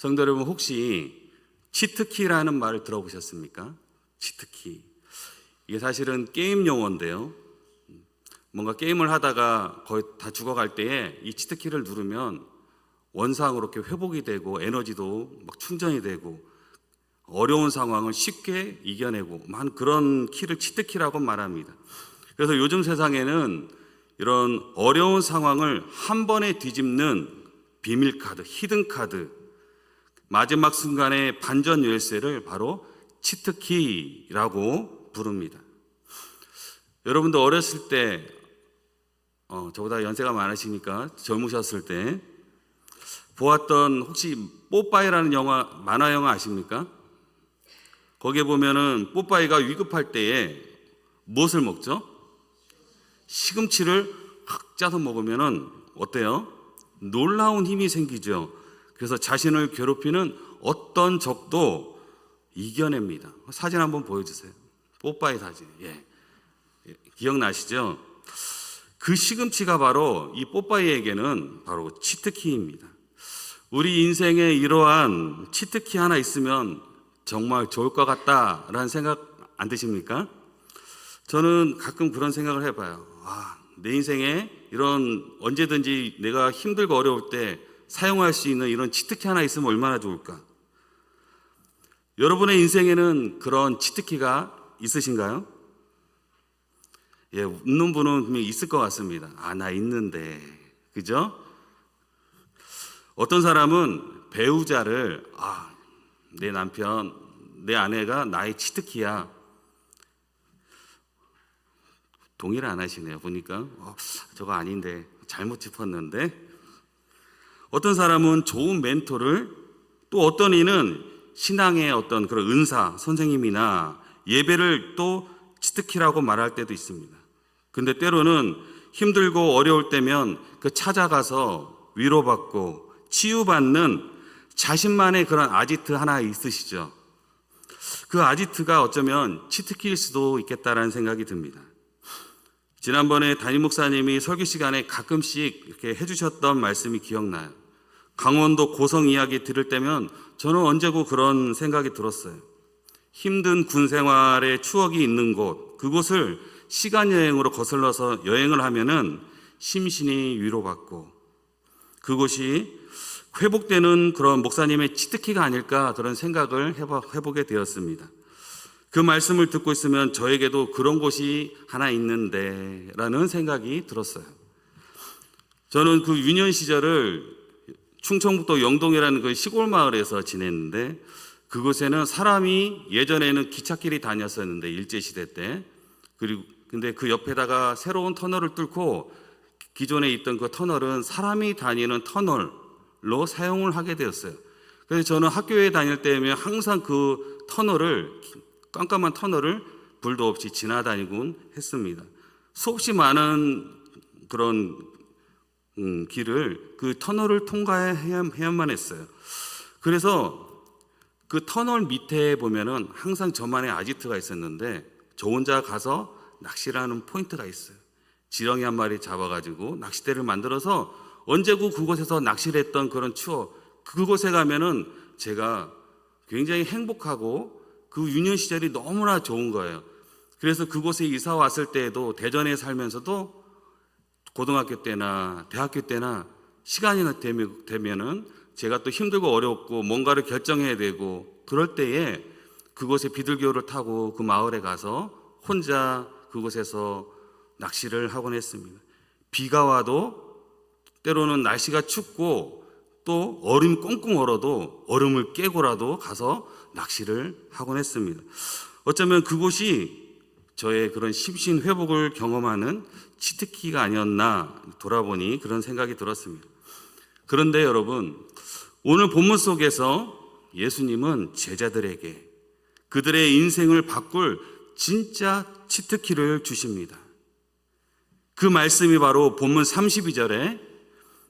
성도 여러분, 혹시 치트키라는 말을 들어보셨습니까? 치트키. 이게 사실은 게임 용어인데요. 뭔가 게임을 하다가 거의 다 죽어갈 때에 이 치트키를 누르면 원상으로 이렇게 회복이 되고 에너지도 막 충전이 되고 어려운 상황을 쉽게 이겨내고 만 그런 키를 치트키라고 말합니다. 그래서 요즘 세상에는 이런 어려운 상황을 한 번에 뒤집는 비밀 카드, 히든 카드, 마지막 순간의 반전 열쇠를 바로 치트키라고 부릅니다. 여러분도 어렸을 때 저보다 연세가 많으시니까 젊으셨을 때 보았던 혹시 뽀빠이라는 영화, 만화 영화 아십니까? 거기에 보면은 뽀빠이가 위급할 때에 무엇을 먹죠? 시금치를 확 짜서 먹으면은 어때요? 놀라운 힘이 생기죠. 그래서 자신을 괴롭히는 어떤 적도 이겨냅니다. 사진 한번 보여주세요. 뽀빠이 사진. 예. 기억나시죠? 그 시금치가 바로 이 뽀빠이에게는 바로 치트키입니다. 우리 인생에 이러한 치트키 하나 있으면 정말 좋을 것 같다라는 생각 안 드십니까? 저는 가끔 그런 생각을 해봐요. 내 인생에 이런 언제든지 내가 힘들고 어려울 때 사용할 수 있는 이런 치트키 하나 있으면 얼마나 좋을까? 여러분의 인생에는 그런 치트키가 있으신가요? 예, 웃는 분은 분명히 있을 것 같습니다. 나 있는데. 그죠? 어떤 사람은 배우자를, 내 남편, 내 아내가 나의 치트키야. 동의를 안 하시네요. 보니까. 저거 아닌데. 잘못 짚었는데. 어떤 사람은 좋은 멘토를, 또 어떤 이는 신앙의 어떤 그런 은사, 선생님이나 예배를 또 치트키라고 말할 때도 있습니다. 근데 때로는 힘들고 어려울 때면 그 찾아가서 위로받고 치유받는 자신만의 그런 아지트 하나 있으시죠? 그 아지트가 어쩌면 치트키일 수도 있겠다라는 생각이 듭니다. 지난번에 담임 목사님이 설교 시간에 가끔씩 이렇게 해주셨던 말씀이 기억나요. 강원도 고성 이야기 들을 때면 저는 언제고 그런 생각이 들었어요. 힘든 군 생활의 추억이 있는 곳, 그곳을 시간 여행으로 거슬러서 여행을 하면은 심신이 위로받고 그곳이 회복되는 그런 목사님의 치트키가 아닐까 그런 생각을 해보게 되었습니다. 그 말씀을 듣고 있으면 저에게도 그런 곳이 하나 있는데 라는 생각이 들었어요. 저는 그 유년 시절을 충청북도 영동이라는 그 시골 마을에서 지냈는데 그곳에는 사람이 예전에는 기찻길이 다녔었는데 일제시대 때 그리고 근데 그 옆에다가 새로운 터널을 뚫고 기존에 있던 그 터널은 사람이 다니는 터널로 사용을 하게 되었어요. 그래서 저는 학교에 다닐 때면 항상 그 터널을 깜깜한 터널을 불도 없이 지나다니곤 했습니다. 수없이 많은 그런 길을 그 터널을 통과해야만 했어요. 그래서 그 터널 밑에 보면은 항상 저만의 아지트가 있었는데 저 혼자 가서 낚시를 하는 포인트가 있어요. 지렁이 한 마리 잡아가지고 낚싯대를 만들어서 언제고 그곳에서 낚시를 했던 그런 추억, 그곳에 가면은 제가 굉장히 행복하고 그 유년 시절이 너무나 좋은 거예요. 그래서 그곳에 이사 왔을 때에도 대전에 살면서도 고등학교 때나 대학교 때나 시간이 되면은 제가 또 힘들고 어렵고 뭔가를 결정해야 되고 그럴 때에 그곳에 비둘기호를 타고 그 마을에 가서 혼자 그곳에서 낚시를 하곤 했습니다. 비가 와도 때로는 날씨가 춥고 또 얼음이 꽁꽁 얼어도 얼음을 깨고라도 가서 낚시를 하곤 했습니다. 어쩌면 그곳이 저의 그런 심신 회복을 경험하는 치트키가 아니었나 돌아보니 그런 생각이 들었습니다. 그런데 여러분, 오늘 본문 속에서 예수님은 제자들에게 그들의 인생을 바꿀 진짜 치트키를 주십니다. 그 말씀이 바로 본문 32절에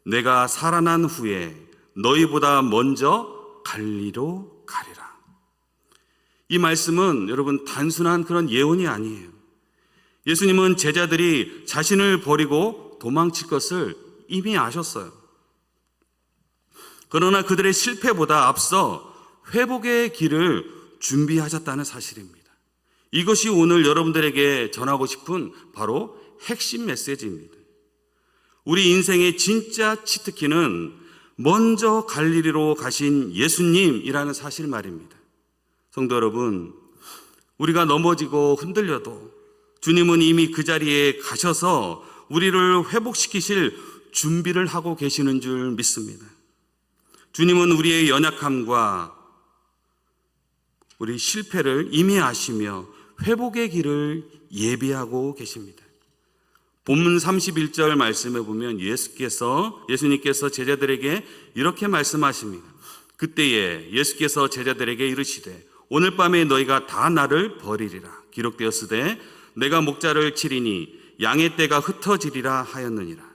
내가 살아난 후에 너희보다 먼저 갈리로 가리라. 이 말씀은 여러분 단순한 그런 예언이 아니에요. 예수님은 제자들이 자신을 버리고 도망칠 것을 이미 아셨어요. 그러나 그들의 실패보다 앞서 회복의 길을 준비하셨다는 사실입니다. 이것이 오늘 여러분들에게 전하고 싶은 바로 핵심 메시지입니다. 우리 인생의 진짜 치트키는 먼저 갈릴리로 가신 예수님이라는 사실 말입니다. 성도 여러분, 우리가 넘어지고 흔들려도 주님은 이미 그 자리에 가셔서 우리를 회복시키실 준비를 하고 계시는 줄 믿습니다. 주님은 우리의 연약함과 우리 실패를 이미 아시며 회복의 길을 예비하고 계십니다. 본문 31절 말씀에 보면 예수님께서 제자들에게 이렇게 말씀하십니다. 그때에 예수께서 제자들에게 이르시되 오늘 밤에 너희가 다 나를 버리리라. 기록되었으되 내가 목자를 치리니 양의 떼가 흩어지리라 하였느니라.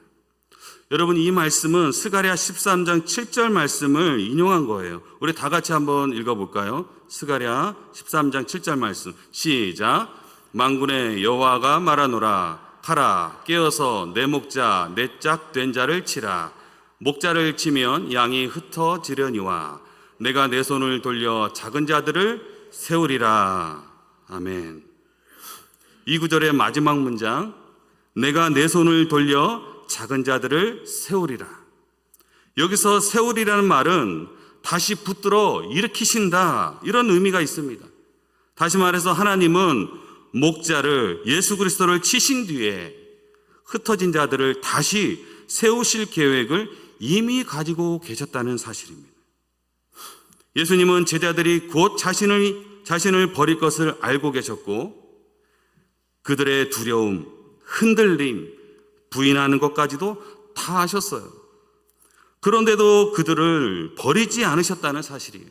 여러분, 이 말씀은 스가랴 13장 7절 말씀을 인용한 거예요. 우리 다 같이 한번 읽어볼까요? 스가랴 13장 7절 말씀 시작. 만군의 여호와가 말하노라. 가라, 깨어서 내 목자 내 짝 된 자를 치라. 목자를 치면 양이 흩어지려니와 내가 내 손을 돌려 작은 자들을 세우리라. 아멘. 이 구절의 마지막 문장, 내가 내 손을 돌려 작은 자들을 세우리라. 여기서 세우리라는 말은 다시 붙들어 일으키신다, 이런 의미가 있습니다. 다시 말해서 하나님은 목자를, 예수 그리스도를 치신 뒤에 흩어진 자들을 다시 세우실 계획을 이미 가지고 계셨다는 사실입니다. 예수님은 제자들이 곧 자신을 버릴 것을 알고 계셨고 그들의 두려움, 흔들림, 부인하는 것까지도 다 아셨어요. 그런데도 그들을 버리지 않으셨다는 사실이에요.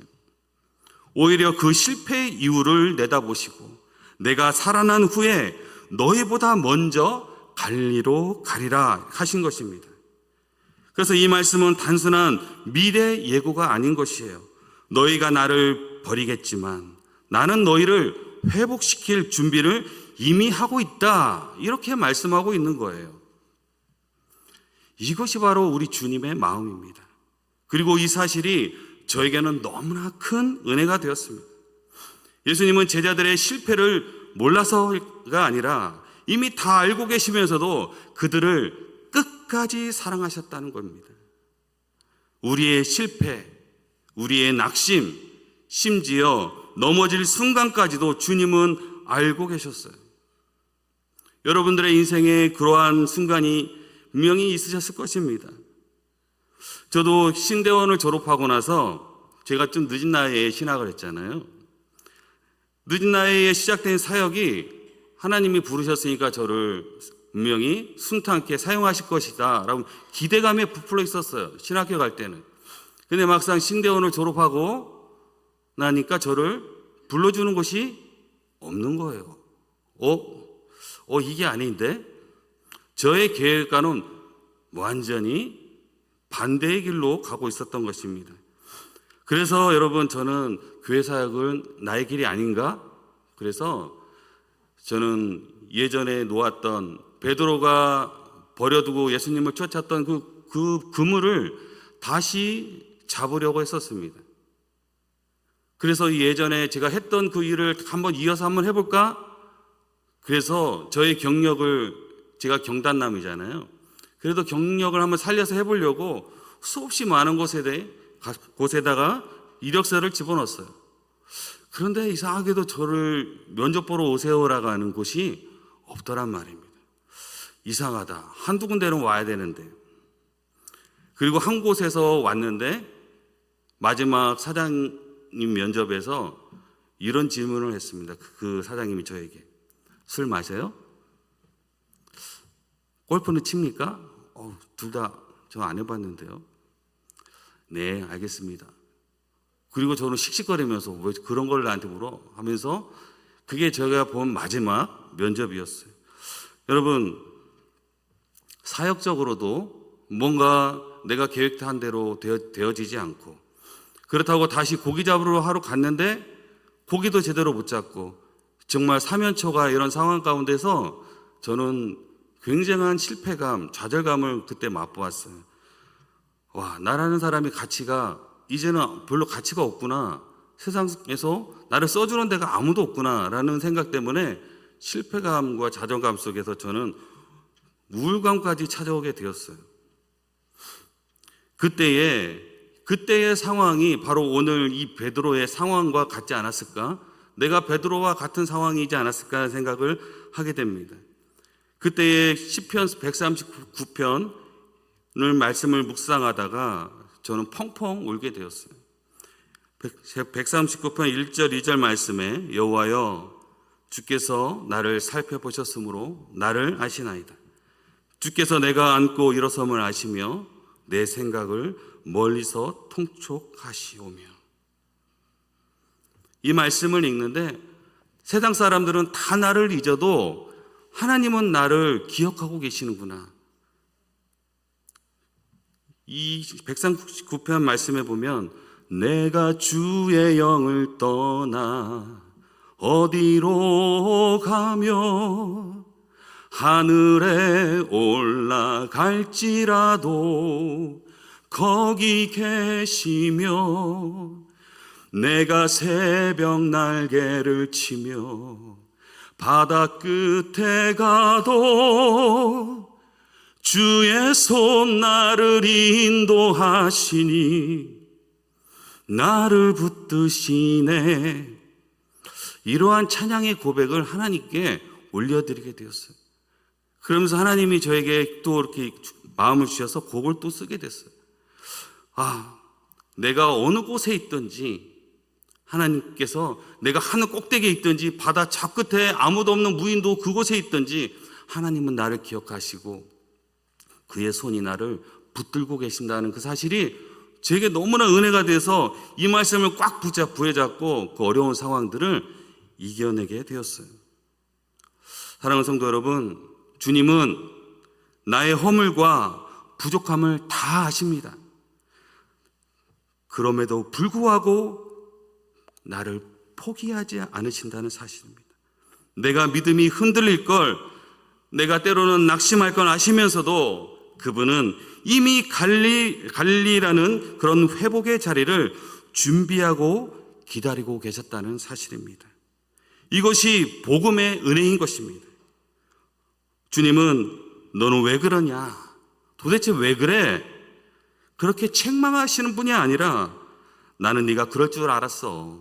오히려 그 실패의 이유를 내다보시고 내가 살아난 후에 너희보다 먼저 갈리로 가리라 하신 것입니다. 그래서 이 말씀은 단순한 미래 예고가 아닌 것이에요. 너희가 나를 버리겠지만 나는 너희를 회복시킬 준비를 이미 하고 있다, 이렇게 말씀하고 있는 거예요. 이것이 바로 우리 주님의 마음입니다. 그리고 이 사실이 저에게는 너무나 큰 은혜가 되었습니다. 예수님은 제자들의 실패를 몰라서가 아니라 이미 다 알고 계시면서도 그들을 끝까지 사랑하셨다는 겁니다. 우리의 실패, 우리의 낙심, 심지어 넘어질 순간까지도 주님은 알고 계셨어요. 여러분들의 인생에 그러한 순간이 분명히 있으셨을 것입니다. 저도 신대원을 졸업하고 나서 제가 좀 늦은 나이에 신학을 했잖아요. 늦은 나이에 시작된 사역이 하나님이 부르셨으니까 저를 분명히 순탄케 사용하실 것이다 라고 기대감에 부풀어 있었어요. 신학교 갈 때는. 근데 막상 신대원을 졸업하고 나니까 저를 불러주는 곳이 없는 거예요. 이게 아닌데? 저의 계획과는 완전히 반대의 길로 가고 있었던 것입니다. 그래서 여러분, 저는 교회 사역은 나의 길이 아닌가? 그래서 저는 예전에 놓았던 베드로가 버려두고 예수님을 쫓았던 그 그물을 다시 잡으려고 했었습니다. 그래서 예전에 제가 했던 그 일을 이어서 한번 해볼까? 그래서 저의 경력을, 제가 경단남이잖아요. 그래도 경력을 한번 살려서 해보려고 수없이 많은 곳에다가 이력서를 집어넣었어요. 그런데 이상하게도 저를 면접 보러 오세요라고 하는 곳이 없더란 말입니다. 이상하다. 한두 군데는 와야 되는데. 그리고 한 곳에서 왔는데 마지막 사장님 면접에서 이런 질문을 했습니다. 그 사장님이 저에게. 술 마셔요? 골프는 칩니까? 둘 다 저 안 해봤는데요. 네, 알겠습니다. 그리고 저는 씩씩거리면서 왜 그런 걸 나한테 물어? 하면서 그게 제가 본 마지막 면접이었어요. 여러분, 사역적으로도 뭔가 내가 계획한 대로 되어지지 않고, 그렇다고 다시 고기 잡으러 하러 갔는데 고기도 제대로 못 잡고, 정말 사면초가 이런 상황 가운데서 저는 굉장한 실패감, 좌절감을 그때 맛보았어요. 와, 나라는 사람이 가치가 이제는 별로 가치가 없구나. 세상에서 나를 써주는 데가 아무도 없구나라는 생각 때문에 실패감과 자존감 속에서 저는 우울감까지 찾아오게 되었어요. 그때의 상황이 바로 오늘 이 베드로의 상황과 같지 않았을까? 내가 베드로와 같은 상황이지 않았을까 하는 생각을 하게 됩니다. 그때의 시편 139편을 말씀을 묵상하다가 저는 펑펑 울게 되었어요. 139편 1절 2절 말씀에 여호와여 주께서 나를 살펴보셨으므로 나를 아시나이다. 주께서 내가 앉고 일어섬을 아시며 내 생각을 멀리서 통촉하시오며. 이 말씀을 읽는데 세상 사람들은 다 나를 잊어도 하나님은 나를 기억하고 계시는구나. 이 139편 말씀에 보면 내가 주의 영을 떠나 어디로 가며 하늘에 올라갈지라도 거기 계시며 내가 새벽 날개를 치며 바다 끝에 가도 주의 손 나를 인도하시니 나를 붙드시네. 이러한 찬양의 고백을 하나님께 올려드리게 되었어요. 그러면서 하나님이 저에게 또 이렇게 마음을 주셔서 곡을 또 쓰게 됐어요. 내가 어느 곳에 있든지 하나님께서 내가 하늘 꼭대기에 있든지 바다 저 끝에 아무도 없는 무인도 그곳에 있든지 하나님은 나를 기억하시고 그의 손이 나를 붙들고 계신다는 그 사실이 제게 너무나 은혜가 돼서 이 말씀을 꽉 부여잡고 그 어려운 상황들을 이겨내게 되었어요. 사랑하는 성도 여러분, 주님은 나의 허물과 부족함을 다 아십니다. 그럼에도 불구하고 나를 포기하지 않으신다는 사실입니다. 내가 믿음이 흔들릴 걸, 내가 때로는 낙심할 걸 아시면서도 그분은 이미 갈리라는 그런 회복의 자리를 준비하고 기다리고 계셨다는 사실입니다. 이것이 복음의 은혜인 것입니다. 주님은 너는 왜 그러냐? 도대체 왜 그래? 그렇게 책망하시는 분이 아니라 나는 네가 그럴 줄 알았어.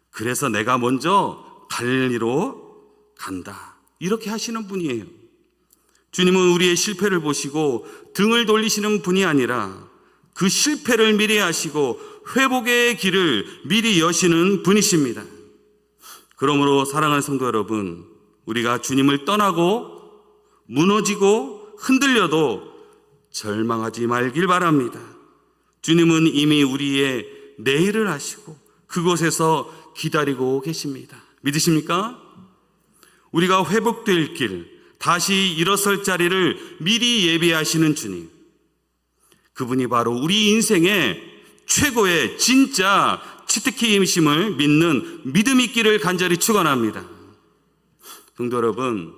그래서 내가 먼저 갈리로 간다. 이렇게 하시는 분이에요. 주님은 우리의 실패를 보시고 등을 돌리시는 분이 아니라 그 실패를 미리 아시고 회복의 길을 미리 여시는 분이십니다. 그러므로 사랑하는 성도 여러분, 우리가 주님을 떠나고 무너지고 흔들려도 절망하지 말길 바랍니다. 주님은 이미 우리의 내일을 아시고 그곳에서 기다리고 계십니다. 믿으십니까? 우리가 회복될 길, 다시 일어설 자리를 미리 예비하시는 주님, 그분이 바로 우리 인생의 최고의 진짜 치트키임심을 믿는 믿음 있기를 간절히 축원합니다. 성도 여러분,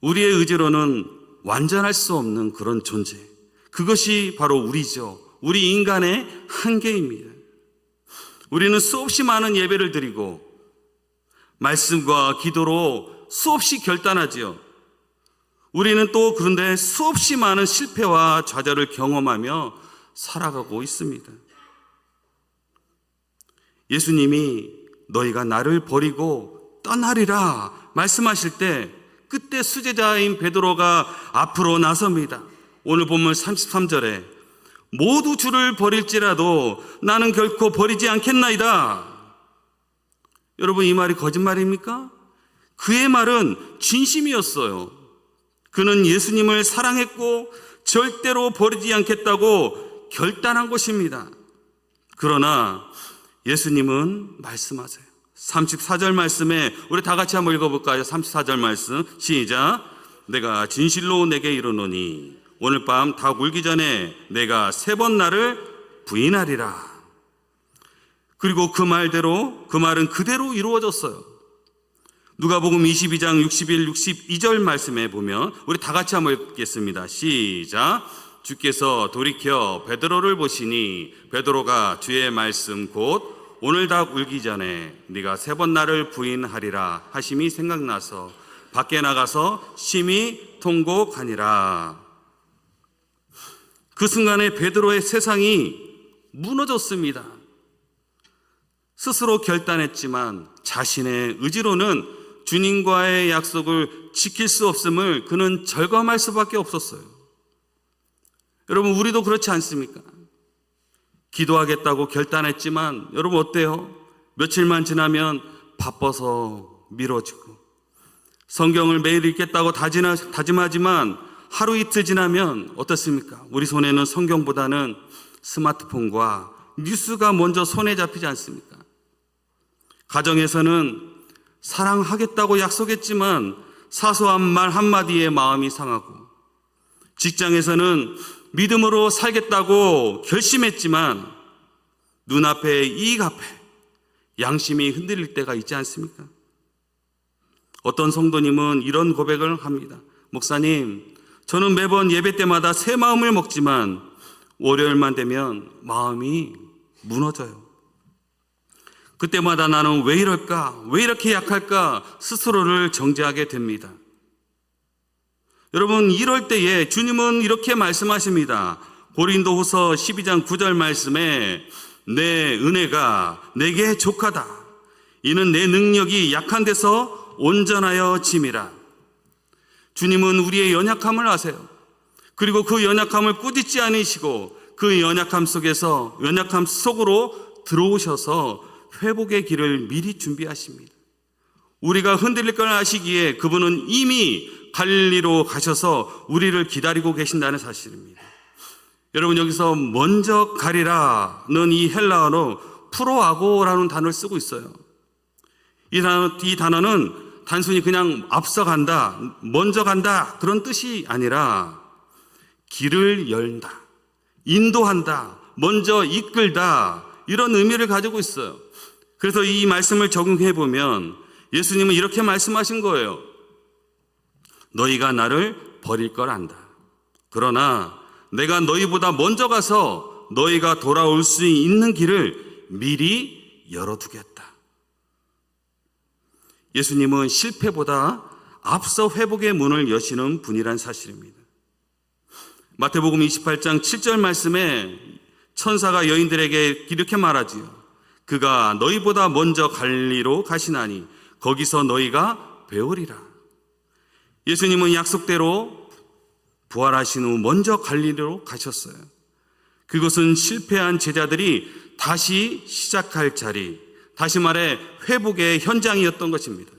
우리의 의지로는 완전할 수 없는 그런 존재, 그것이 바로 우리죠. 우리 인간의 한계입니다. 우리는 수없이 많은 예배를 드리고 말씀과 기도로 수없이 결단하지요. 우리는 또 그런데 수없이 많은 실패와 좌절을 경험하며 살아가고 있습니다. 예수님이 너희가 나를 버리고 떠나리라 말씀하실 때 그때 수제자인 베드로가 앞으로 나섭니다. 오늘 본문 33절에 모두 주를 버릴지라도 나는 결코 버리지 않겠나이다. 여러분, 이 말이 거짓말입니까? 그의 말은 진심이었어요. 그는 예수님을 사랑했고 절대로 버리지 않겠다고 결단한 것입니다. 그러나 예수님은 말씀하세요. 34절 말씀에 우리 다 같이 한번 읽어볼까요? 34절 말씀 시작. 내가 진실로 내게 이르노니 오늘 밤 닭 울기 전에 내가 3번 나를 부인하리라. 그리고 그 말은 그대로 이루어졌어요. 누가복음 22장 61, 62절 말씀에 보면 우리 다 같이 한번 읽겠습니다. 시작. 주께서 돌이켜 베드로를 보시니 베드로가 주의 말씀 곧 오늘 닭 울기 전에 네가 3번 나를 부인하리라 하심이 생각나서 밖에 나가서 심히 통곡하니라. 그 순간에 베드로의 세상이 무너졌습니다. 스스로 결단했지만 자신의 의지로는 주님과의 약속을 지킬 수 없음을 그는 절감할 수밖에 없었어요. 여러분, 우리도 그렇지 않습니까? 기도하겠다고 결단했지만 여러분 어때요? 며칠만 지나면 바빠서 미뤄지고, 성경을 매일 읽겠다고 다짐하지만 하루 이틀 지나면 어떻습니까? 우리 손에는 성경보다는 스마트폰과 뉴스가 먼저 손에 잡히지 않습니까? 가정에서는 사랑하겠다고 약속했지만 사소한 말 한마디에 마음이 상하고, 직장에서는 믿음으로 살겠다고 결심했지만 눈앞에 이익 앞에 양심이 흔들릴 때가 있지 않습니까? 어떤 성도님은 이런 고백을 합니다. 목사님, 저는 매번 예배 때마다 새 마음을 먹지만 월요일만 되면 마음이 무너져요. 그때마다 나는 왜 이럴까? 왜 이렇게 약할까? 스스로를 정죄하게 됩니다. 여러분, 이럴 때에 주님은 이렇게 말씀하십니다. 고린도후서 12장 9절 말씀에 내 은혜가 내게 족하다. 이는 내 능력이 약한 데서 온전하여 짐이라. 주님은 우리의 연약함을 아세요. 그리고 그 연약함을 꾸짖지 않으시고 그 연약함 속으로 들어오셔서 회복의 길을 미리 준비하십니다. 우리가 흔들릴 걸 아시기에 그분은 이미 갈릴리로 가셔서 우리를 기다리고 계신다는 사실입니다. 여러분, 여기서 먼저 가리라는 이 헬라어로 프로아고라는 단어를 쓰고 있어요. 이 단어는 단순히 그냥 앞서간다, 먼저 간다 그런 뜻이 아니라 길을 열다, 인도한다, 먼저 이끌다 이런 의미를 가지고 있어요. 그래서 이 말씀을 적용해 보면 예수님은 이렇게 말씀하신 거예요. 너희가 나를 버릴 걸 안다. 그러나 내가 너희보다 먼저 가서 너희가 돌아올 수 있는 길을 미리 열어두겠다. 예수님은 실패보다 앞서 회복의 문을 여시는 분이란 사실입니다. 마태복음 28장 7절 말씀에 천사가 여인들에게 이렇게 말하지요. 그가 너희보다 먼저 갈릴리로 가시나니 거기서 너희가 배우리라. 예수님은 약속대로 부활하신 후 먼저 갈릴리로 가셨어요. 그것은 실패한 제자들이 다시 시작할 자리, 다시 말해 회복의 현장이었던 것입니다.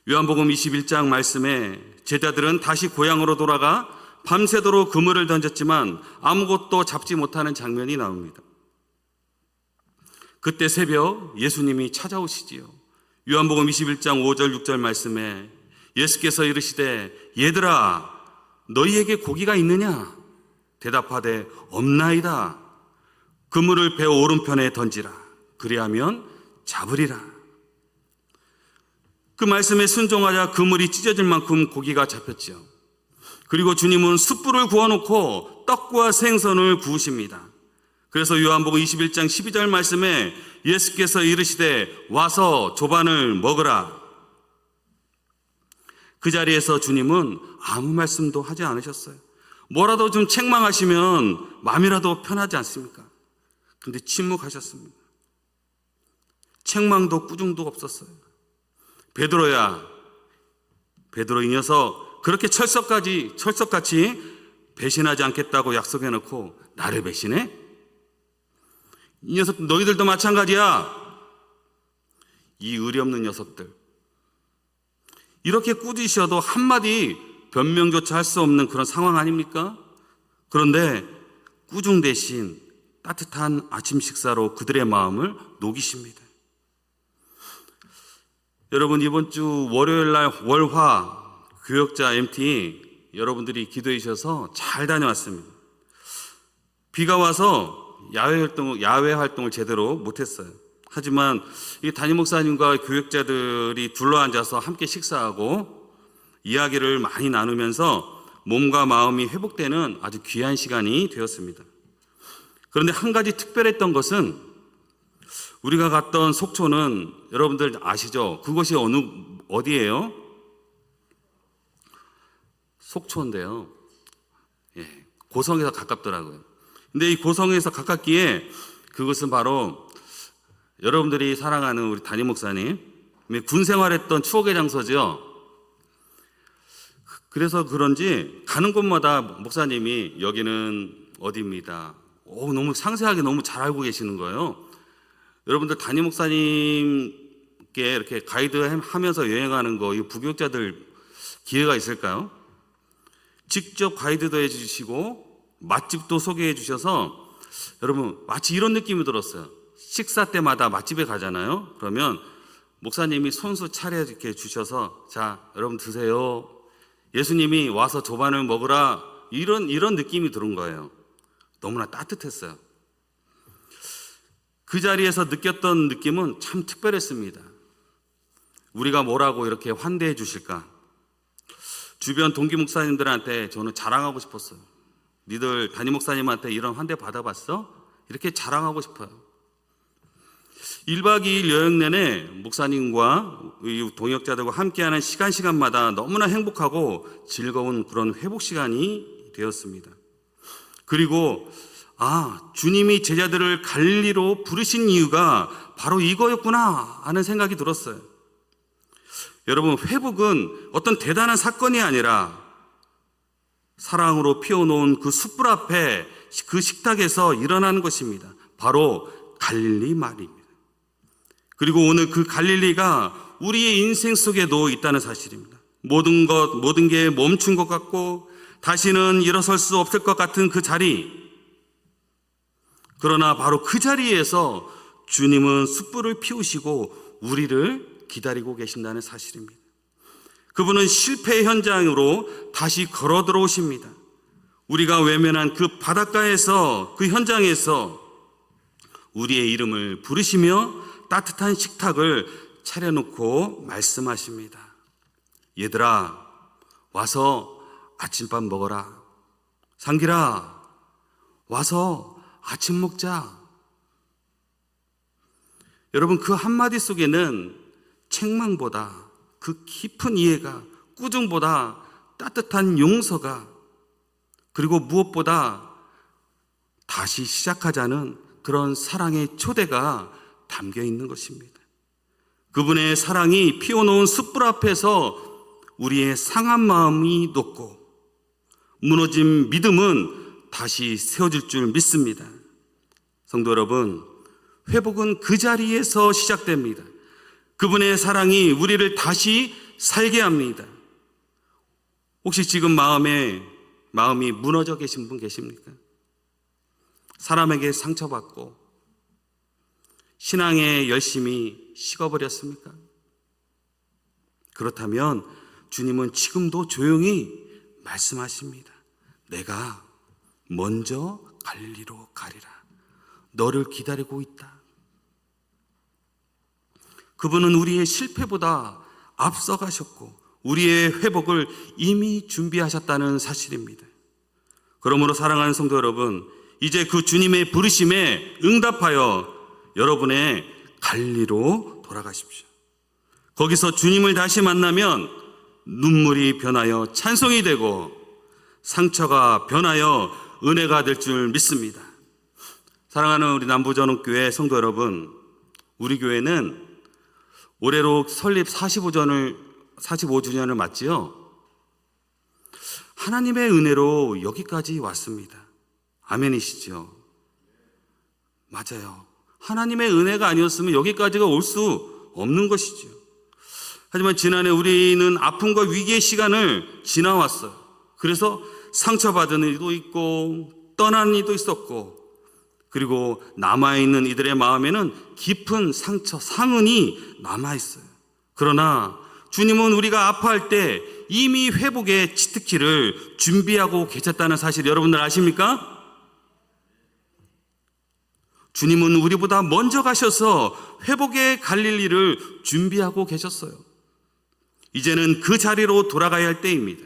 요한복음 21장 말씀에 제자들은 다시 고향으로 돌아가 밤새도록 그물을 던졌지만 아무것도 잡지 못하는 장면이 나옵니다. 그때 새벽 예수님이 찾아오시지요. 요한복음 21장 5절 6절 말씀에 예수께서 이르시되 얘들아 너희에게 고기가 있느냐? 대답하되 없나이다. 그물을 배 오른편에 던지라. 그리하면 잡으리라. 그 말씀에 순종하자 그물이 찢어질 만큼 고기가 잡혔지요. 그리고 주님은 숯불을 구워놓고 떡과 생선을 구우십니다. 그래서 요한복음 21장 12절 말씀에 예수께서 이르시되 와서 조반을 먹으라. 그 자리에서 주님은 아무 말씀도 하지 않으셨어요. 뭐라도 좀 책망하시면 마음이라도 편하지 않습니까? 근데 침묵하셨습니다. 책망도 꾸중도 없었어요. 베드로야, 베드로 이 녀석 그렇게 철석같이 배신하지 않겠다고 약속해놓고 나를 배신해? 이 녀석 너희들도 마찬가지야. 이 의리 없는 녀석들. 이렇게 꾸짖으셔도 한마디 변명조차 할 수 없는 그런 상황 아닙니까? 그런데 꾸중 대신 따뜻한 아침 식사로 그들의 마음을 녹이십니다. 여러분, 이번 주 월요일 날 월화 교역자 MT 여러분들이 기도해 주셔서 잘 다녀왔습니다. 비가 와서 야외 활동을 제대로 못했어요. 하지만 이 담임 목사님과 교역자들이 둘러앉아서 함께 식사하고 이야기를 많이 나누면서 몸과 마음이 회복되는 아주 귀한 시간이 되었습니다. 그런데 한 가지 특별했던 것은 우리가 갔던 속초는 여러분들 아시죠? 그곳이 어디예요? 속초인데요. 예, 고성에서 가깝더라고요. 근데 이 고성에서 가깝기에 그것은 바로 여러분들이 사랑하는 우리 담임 목사님 군 생활했던 추억의 장소죠. 그래서 그런지 가는 곳마다 목사님이 여기는 어디입니다. 너무 상세하게 너무 잘 알고 계시는 거예요. 여러분들 담임 목사님께 이렇게 가이드 하면서 여행하는 거, 이 부교육자들 기회가 있을까요? 직접 가이드도 해주시고 맛집도 소개해 주셔서 여러분 마치 이런 느낌이 들었어요. 식사 때마다 맛집에 가잖아요. 그러면 목사님이 손수 차려 이렇게 주셔서 자 여러분 드세요. 예수님이 와서 조반을 먹으라 이런 느낌이 들은 거예요. 너무나 따뜻했어요. 그 자리에서 느꼈던 느낌은 참 특별했습니다. 우리가 뭐라고 이렇게 환대해 주실까? 주변 동기 목사님들한테 저는 자랑하고 싶었어요. 니들 담임 목사님한테 이런 환대 받아봤어? 이렇게 자랑하고 싶어요. 1박 2일 여행 내내 목사님과 동역자들과 함께하는 시간마다 너무나 행복하고 즐거운 그런 회복 시간이 되었습니다. 그리고 주님이 제자들을 갈릴리로 부르신 이유가 바로 이거였구나 하는 생각이 들었어요. 여러분, 회복은 어떤 대단한 사건이 아니라 사랑으로 피워놓은 그 숯불 앞에 그 식탁에서 일어나는 것입니다. 바로 갈릴리 말입니다. 그리고 오늘 그 갈릴리가 우리의 인생 속에도 있다는 사실입니다. 모든 게 멈춘 것 같고 다시는 일어설 수 없을 것 같은 그 자리. 그러나 바로 그 자리에서 주님은 숯불을 피우시고 우리를 기다리고 계신다는 사실입니다. 그분은 실패 현장으로 다시 걸어 들어오십니다. 우리가 외면한 그 바닷가에서 그 현장에서 우리의 이름을 부르시며 따뜻한 식탁을 차려놓고 말씀하십니다. 얘들아 와서 아침밥 먹어라. 상길아 와서 아침 먹자. 여러분 그 한마디 속에는 책망보다 그 깊은 이해가, 꾸중보다 따뜻한 용서가, 그리고 무엇보다 다시 시작하자는 그런 사랑의 초대가 담겨 있는 것입니다. 그분의 사랑이 피워놓은 숯불 앞에서 우리의 상한 마음이 녹고 무너진 믿음은 다시 세워질 줄 믿습니다. 성도 여러분, 회복은 그 자리에서 시작됩니다. 그분의 사랑이 우리를 다시 살게 합니다. 혹시 지금 마음이 무너져 계신 분 계십니까? 사람에게 상처받고 신앙의 열심이 식어버렸습니까? 그렇다면 주님은 지금도 조용히 말씀하십니다. 내가 먼저 갈릴리로 가리라. 너를 기다리고 있다. 그분은 우리의 실패보다 앞서가셨고 우리의 회복을 이미 준비하셨다는 사실입니다. 그러므로 사랑하는 성도 여러분, 이제 그 주님의 부르심에 응답하여 여러분의 갈릴리로 돌아가십시오. 거기서 주님을 다시 만나면 눈물이 변하여 찬송이 되고 상처가 변하여 은혜가 될 줄 믿습니다. 사랑하는 우리 남부전원교회 성도 여러분, 우리 교회는 올해로 설립 45주년을 맞지요. 하나님의 은혜로 여기까지 왔습니다. 아멘이시죠? 맞아요. 하나님의 은혜가 아니었으면 여기까지가 올 수 없는 것이죠. 하지만 지난해 우리는 아픔과 위기의 시간을 지나왔어요. 그래서 상처받은 이도 있고 떠난 이도 있었고, 그리고 남아있는 이들의 마음에는 깊은 상처, 상흔이 남아있어요. 그러나 주님은 우리가 아파할 때 이미 회복의 치트키를 준비하고 계셨다는 사실 여러분들 아십니까? 주님은 우리보다 먼저 가셔서 회복의 갈릴리를 준비하고 계셨어요. 이제는 그 자리로 돌아가야 할 때입니다.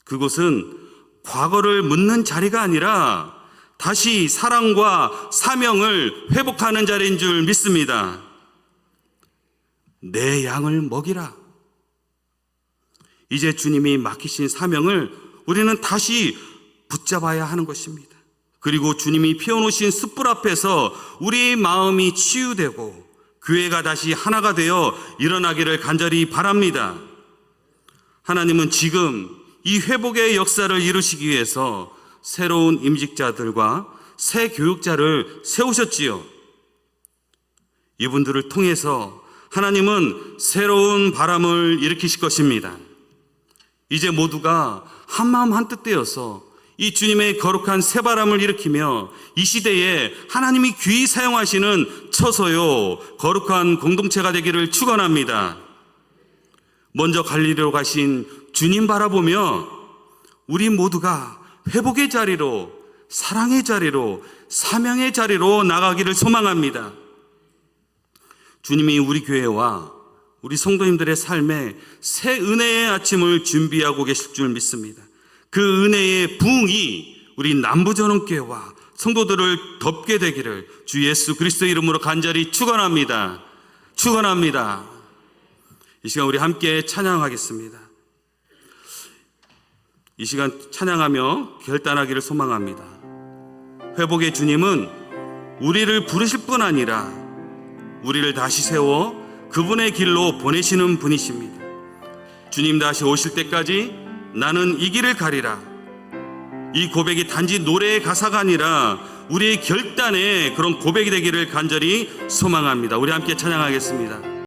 그곳은 과거를 묻는 자리가 아니라 다시 사랑과 사명을 회복하는 자리인 줄 믿습니다. 내 양을 먹이라. 이제 주님이 맡기신 사명을 우리는 다시 붙잡아야 하는 것입니다. 그리고 주님이 피워놓으신 숯불 앞에서 우리 마음이 치유되고 교회가 다시 하나가 되어 일어나기를 간절히 바랍니다. 하나님은 지금 이 회복의 역사를 이루시기 위해서 새로운 임직자들과 새 교육자를 세우셨지요. 이분들을 통해서 하나님은 새로운 바람을 일으키실 것입니다. 이제 모두가 한마음 한뜻 되어서 이 주님의 거룩한 새바람을 일으키며 이 시대에 하나님이 귀히 사용하시는 처소요 거룩한 공동체가 되기를 축원합니다. 먼저 갈릴리로 가신 주님 바라보며 우리 모두가 회복의 자리로, 사랑의 자리로, 사명의 자리로 나가기를 소망합니다. 주님이 우리 교회와 우리 성도님들의 삶에 새 은혜의 아침을 준비하고 계실 줄 믿습니다. 그 은혜의 부흥이 우리 남부전원교회와 성도들을 덮게 되기를 주 예수 그리스도의 이름으로 간절히 축원합니다. 축원합니다. 이 시간 우리 함께 찬양하겠습니다. 이 시간 찬양하며 결단하기를 소망합니다. 회복의 주님은 우리를 부르실 뿐 아니라 우리를 다시 세워 그분의 길로 보내시는 분이십니다. 주님 다시 오실 때까지 나는 이 길을 가리라. 이 고백이 단지 노래의 가사가 아니라 우리의 결단의 그런 고백이 되기를 간절히 소망합니다. 우리 함께 찬양하겠습니다.